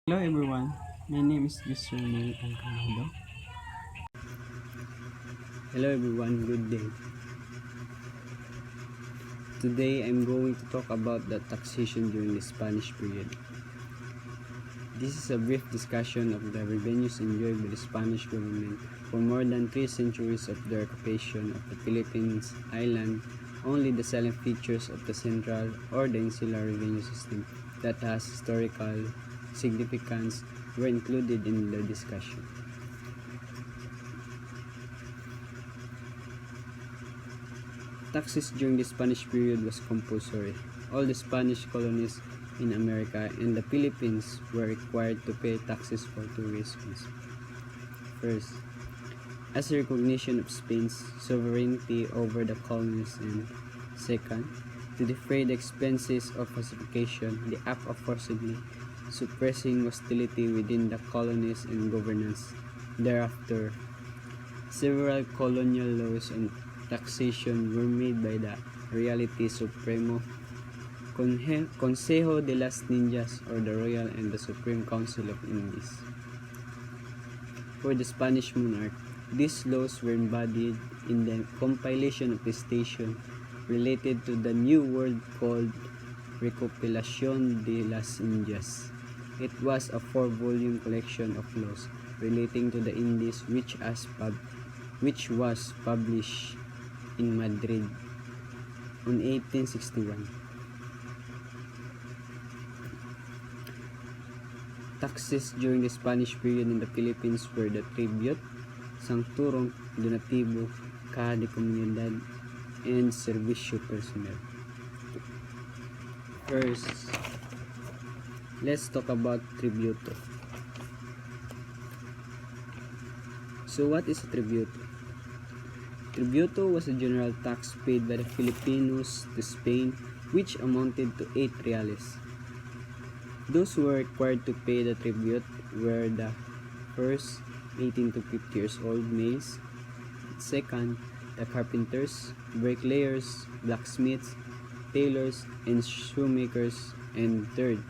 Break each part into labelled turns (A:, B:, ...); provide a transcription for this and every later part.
A: Hello everyone, my name is Guillermo Alcamado.
B: Hello everyone, good day. Today I'm going to talk about the taxation during the Spanish period. This is a brief discussion of the revenues enjoyed by the Spanish government for more than 3 centuries of their occupation of the Philippines island. Only the silent features of the central or the insular revenue system that has historical significance were included in the discussion. Taxes during the Spanish period was compulsory. All the Spanish colonies in America and the Philippines were required to pay taxes for 2 reasons. First, as a recognition of Spain's sovereignty over the colonies, and second, to defray the expenses of pacification, the act of forcibly suppressing hostility within the colonies and governance. Thereafter, several colonial laws on taxation were made by the Reality Supremo, Consejo de las Ninjas, or the Royal and the Supreme Council of Indies. For the Spanish monarch, these laws were embodied in the compilation of the station related to the New World called Recopilación de las Indias. It was a 4-volume collection of laws relating to the Indies which was published in Madrid on 1861. Taxes during the Spanish period in the Philippines were the tribute, sancturum, donativo, caja de comunidad, and servicio personal. First, let's talk about tributo. So what is a tributo? Tributo was a general tax paid by the Filipinos to Spain, which amounted to 8 reales. Those who were required to pay the tribute were the first 18 to 50 years old males, second, the carpenters, bricklayers, blacksmiths, tailors, and shoemakers, and third,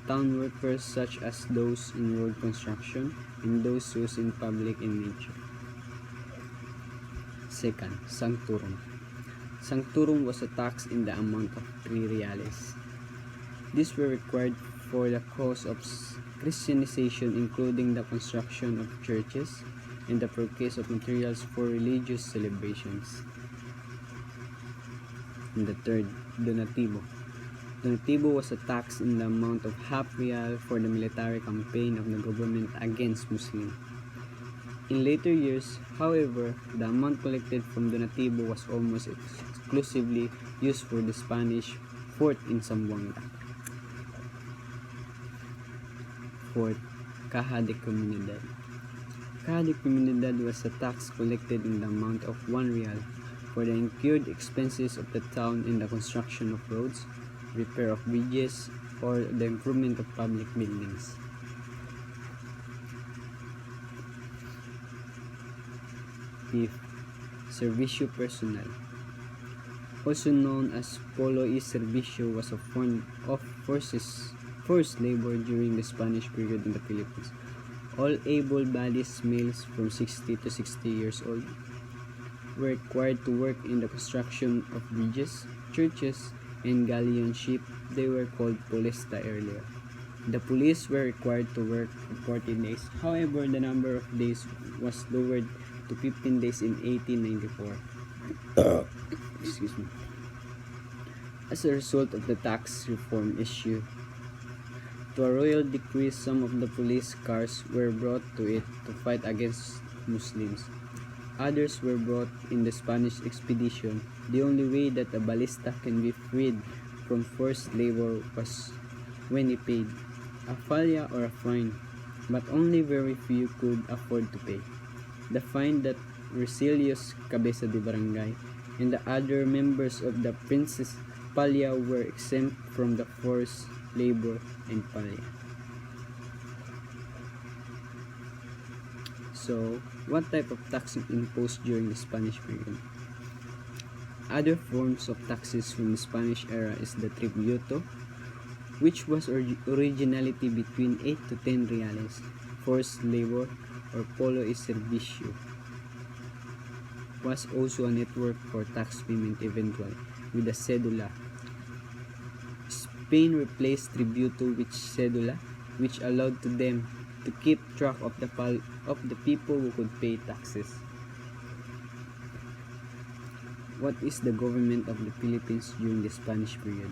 B: town workers such as those in road construction and those used in public in nature. Second, sancturum. Sancturum was a tax in the amount of 3 reales. These were required for the cause of Christianization, including the construction of churches and the purchase of materials for religious celebrations. And the third, donativo. Donativo was a tax in the amount of half real for the military campaign of the government against Muslims. In later years, however, the amount collected from donativo was almost exclusively used for the Spanish fort in Zamboanga. Fourth, caja de comunidad. Caja de comunidad was a tax collected in the amount of 1 real for the incurred expenses of the town in the construction of roads, repair of bridges, or the improvement of public buildings. Fifth, servicio personal. Also known as polo y servicio, was a form of forced labor during the Spanish period in the Philippines. All able-bodied males from 60 to 60 years old were required to work in the construction of bridges, churches, and galleon ship. They were called polista earlier. The police were required to work for 40 days. However, the number of days was lowered to 15 days in 1894. Excuse me. As a result of the tax reform issue, to a royal decree, some of the police cars were brought to it to fight against Muslims. Others were brought in the Spanish expedition. The only way that a ballista can be freed from forced labor was when he paid a falya or a fine, but only very few could afford to pay. The fine that Resilios Cabeza de Barangay and the other members of the Princess Palya were exempt from the forced labor and palya. So, what type of tax is imposed during the Spanish period? Other forms of taxes from the Spanish era is the tributo, which was originally between 8 to 10 reales. Forced labor, or polo y servicio, was also a network for tax payment eventually, with a cedula. Spain replaced tributo with cedula, which allowed to them to keep track of the people who could pay taxes. What is the government of the Philippines during the Spanish period?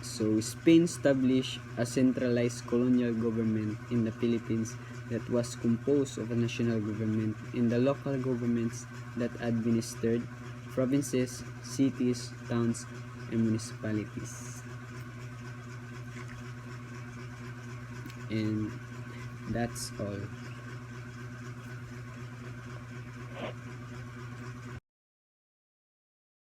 B: So, Spain established a centralized colonial government in the Philippines that was composed of a national government and the local governments that administered provinces, cities, towns, and municipalities. And that's all.